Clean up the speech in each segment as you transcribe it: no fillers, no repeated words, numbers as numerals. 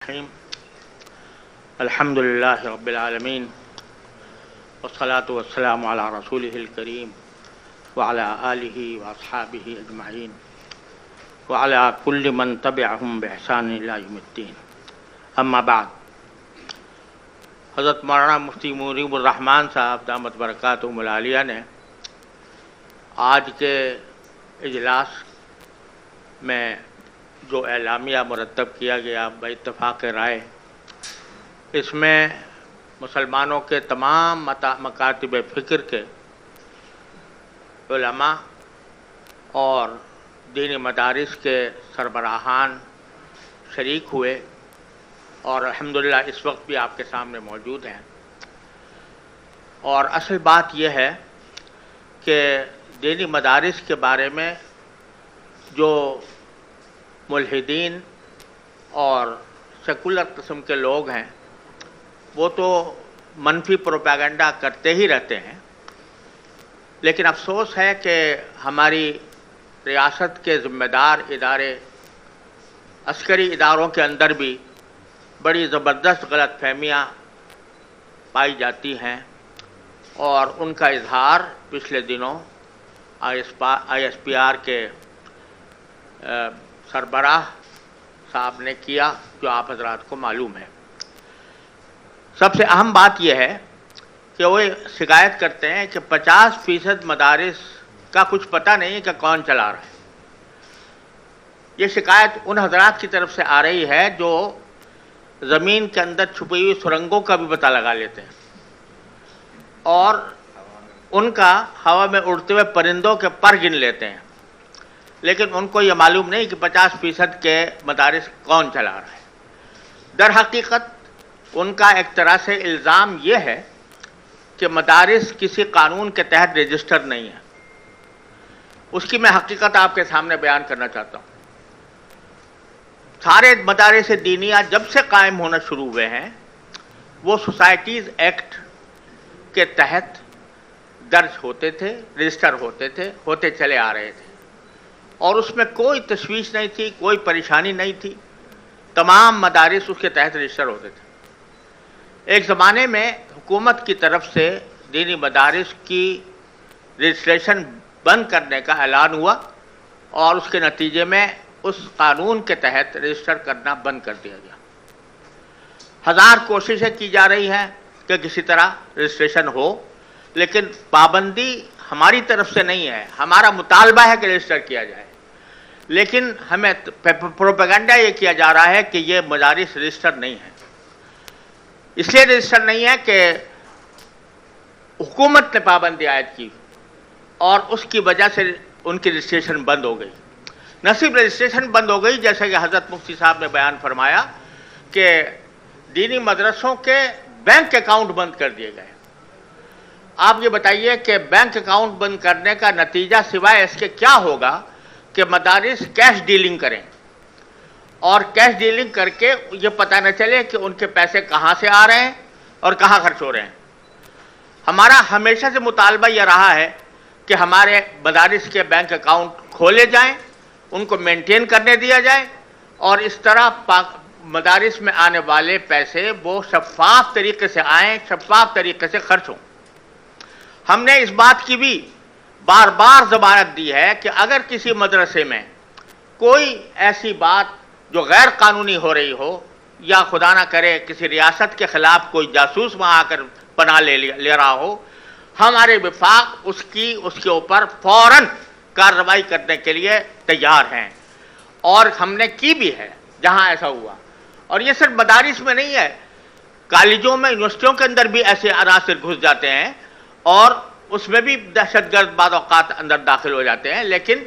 الرحیم الحمد للہ رب العالمین والصلاة والسلام علی رسولہ الکریم وعلی آلہ واصحابہ اجمعین وعلی کل من تبعہم بإحسان الی یوم الدین. اما بعد، حضرت مولانا مفتی منیب الرحمن صاحب دامت برکاتہم العالیہ نے آج کے اجلاس میں جو اعلامیہ مرتب کیا گیا باتفاق رائے، اس میں مسلمانوں کے تمام مکاتب فکر کے علماء اور دینی مدارس کے سربراہان شریک ہوئے اور الحمدللہ اس وقت بھی آپ کے سامنے موجود ہیں. اور اصل بات یہ ہے کہ دینی مدارس کے بارے میں جو ملحدین اور سیکولر قسم کے لوگ ہیں وہ تو منفی پروپیگنڈا کرتے ہی رہتے ہیں، لیکن افسوس ہے کہ ہماری ریاست کے ذمہ دار ادارے، عسکری اداروں کے اندر بھی بڑی زبردست غلط فہمیاں پائی جاتی ہیں، اور ان کا اظہار پچھلے دنوں آئی ایس پی آر کے سربراہ صاحب نے کیا، جو آپ حضرات کو معلوم ہے. سب سے اہم بات یہ ہے کہ وہ شکایت کرتے ہیں کہ 50% مدارس کا کچھ پتہ نہیں کہ کون چلا رہا ہے. یہ شکایت ان حضرات کی طرف سے آ رہی ہے جو زمین کے اندر چھپی ہوئی سرنگوں کا بھی پتہ لگا لیتے ہیں، اور ان کا ہوا میں اڑتے ہوئے پرندوں کے پر گن لیتے ہیں، لیکن ان کو یہ معلوم نہیں کہ 50% کے مدارس کون چلا رہا ہے. در حقیقت ان کا ایک طرح سے الزام یہ ہے کہ مدارس کسی قانون کے تحت رجسٹر نہیں ہے. اس کی میں حقیقت آپ کے سامنے بیان کرنا چاہتا ہوں. سارے مدارس دینیہ جب سے قائم ہونا شروع ہوئے ہیں وہ سوسائٹیز ایکٹ کے تحت درج ہوتے تھے، رجسٹر ہوتے تھے، ہوتے چلے آ رہے تھے، اور اس میں کوئی تشویش نہیں تھی، کوئی پریشانی نہیں تھی. تمام مدارس اس کے تحت رجسٹر ہوتے تھے. ایک زمانے میں حکومت کی طرف سے دینی مدارس کی رجسٹریشن بند کرنے کا اعلان ہوا، اور اس کے نتیجے میں اس قانون کے تحت رجسٹر کرنا بند کر دیا گیا. ہزار کوششیں کی جا رہی ہیں کہ کسی طرح رجسٹریشن ہو، لیکن پابندی ہماری طرف سے نہیں ہے. ہمارا مطالبہ ہے کہ رجسٹر کیا جائے، لیکن ہمیں پروپیگنڈا یہ کیا جا رہا ہے کہ یہ مدارس رجسٹر نہیں ہے. اس لیے رجسٹر نہیں ہے کہ حکومت نے پابندی عائد کی، اور اس کی وجہ سے ان کی رجسٹریشن بند ہو گئی. نہ صرف رجسٹریشن بند ہو گئی، جیسا کہ حضرت مفتی صاحب نے بیان فرمایا کہ دینی مدرسوں کے بینک اکاؤنٹ بند کر دیے گئے. آپ یہ بتائیے کہ بینک اکاؤنٹ بند کرنے کا نتیجہ سوائے اس کے کیا ہوگا کہ مدارس کیش ڈیلنگ کریں، اور کیش ڈیلنگ کر کے یہ پتہ نہ چلے کہ ان کے پیسے کہاں سے آ رہے ہیں اور کہاں خرچ ہو رہے ہیں. ہمارا ہمیشہ سے مطالبہ یہ رہا ہے کہ ہمارے مدارس کے بینک اکاؤنٹ کھولے جائیں، ان کو مینٹین کرنے دیا جائے، اور اس طرح مدارس میں آنے والے پیسے وہ شفاف طریقے سے آئیں، شفاف طریقے سے خرچ ہوں. ہم نے اس بات کی بھی بار بار ضمانت دی ہے کہ اگر کسی مدرسے میں کوئی ایسی بات جو غیر قانونی ہو رہی ہو، یا خدا نہ کرے کسی ریاست کے خلاف کوئی جاسوس وہاں آ کر پناہ لے رہا ہو، ہمارے وفاق اس کے اوپر فوراً کارروائی کرنے کے لیے تیار ہیں، اور ہم نے کی بھی ہے جہاں ایسا ہوا. اور یہ صرف مدارس میں نہیں ہے، کالجوں میں، یونیورسٹیوں کے اندر بھی ایسے عناصر گھس جاتے ہیں، اور اس میں بھی دہشت گرد بعض اوقات اندر داخل ہو جاتے ہیں. لیکن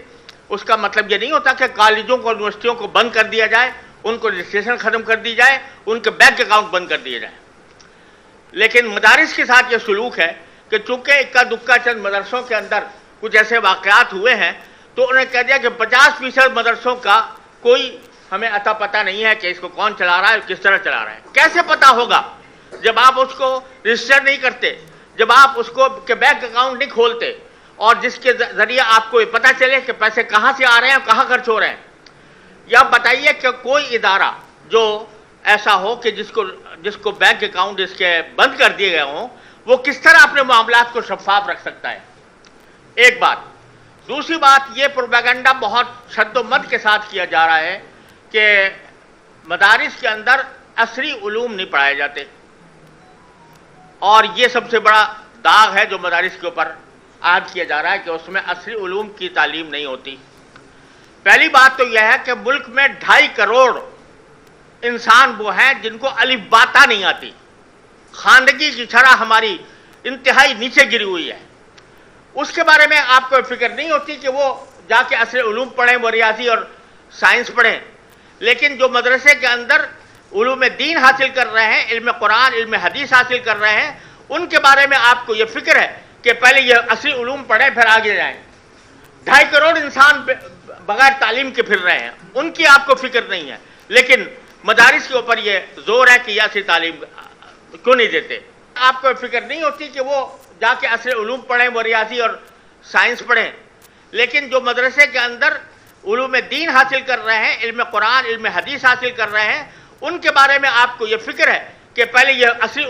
اس کا مطلب یہ نہیں ہوتا کہ کالجوں کو، یونیورسٹیوں کو بند کر دیا جائے، ان کو رجسٹریشن ختم کر دی جائے، ان کے بینک اکاؤنٹ بند کر دیے جائیں. لیکن مدارس کے ساتھ یہ سلوک ہے کہ چونکہ اکا دکا چند مدرسوں کے اندر کچھ ایسے واقعات ہوئے ہیں، تو انہیں کہہ دیا کہ 50% مدرسوں کا کوئی ہمیں عطا پتہ نہیں ہے کہ اس کو کون چلا رہا ہے، کس طرح چلا رہا ہے. کیسے پتہ ہوگا جب آپ اس کو رجسٹر نہیں کرتے، جب آپ اس کو کہ بینک اکاؤنٹ نہیں کھولتے، اور جس کے ذریعے آپ کو یہ پتہ چلے کہ پیسے کہاں سے آ رہے ہیں اور کہاں خرچ ہو رہے ہیں. یا بتائیے کہ کوئی ادارہ جو ایسا ہو کہ جس کو بینک اکاؤنٹ اس کے بند کر دیے گئے ہوں، وہ کس طرح اپنے معاملات کو شفاف رکھ سکتا ہے؟ ایک بات۔ دوسری بات، یہ پروپیگنڈا بہت شد و مد کے ساتھ کیا جا رہا ہے کہ مدارس کے اندر عصری علوم نہیں پڑھائے جاتے، اور یہ سب سے بڑا داغ ہے جو مدارس کے اوپر عائد کیا جا رہا ہے کہ اس میں عصری علوم کی تعلیم نہیں ہوتی۔ پہلی بات تو یہ ہے کہ ملک میں 2.5 کروڑ انسان وہ ہیں جن کو الف باتا نہیں آتی۔ خواندگی کی شرح ہماری انتہائی نیچے گری ہوئی ہے۔ اس کے بارے میں آپ کو فکر نہیں ہوتی کہ وہ جا کے عصری علوم پڑھیں، وہ ریاضی اور سائنس پڑھیں۔ لیکن جو مدرسے کے اندر علوم دین حاصل کر رہے ہیں، علم قرآن، علم حدیث حاصل کر رہے ہیں، ان کے بارے میں آپ کو یہ فکر ہے کہ پہلے یہ عصری علوم پڑھیں پھر آگے جائیں۔ 2.5 کروڑ انسان بغیر تعلیم کے پھر رہے ہیں، ان کی آپ کو فکر نہیں ہے، لیکن مدارس کے اوپر یہ زور ہے کہ یہ عصری تعلیم کیوں نہیں دیتے۔ آپ کو فکر نہیں ہوتی کہ وہ جا کے عصری علوم پڑھیں، وہ ریاضی اور سائنس پڑھیں، لیکن جو مدرسے کے اندر علوم دین حاصل کر رہے ہیں، علم قرآن، علم حدیث حاصل کر رہے ہیں، ان کے بارے میں آپ کو یہ فکر ہے کہ پہلے یہ عصری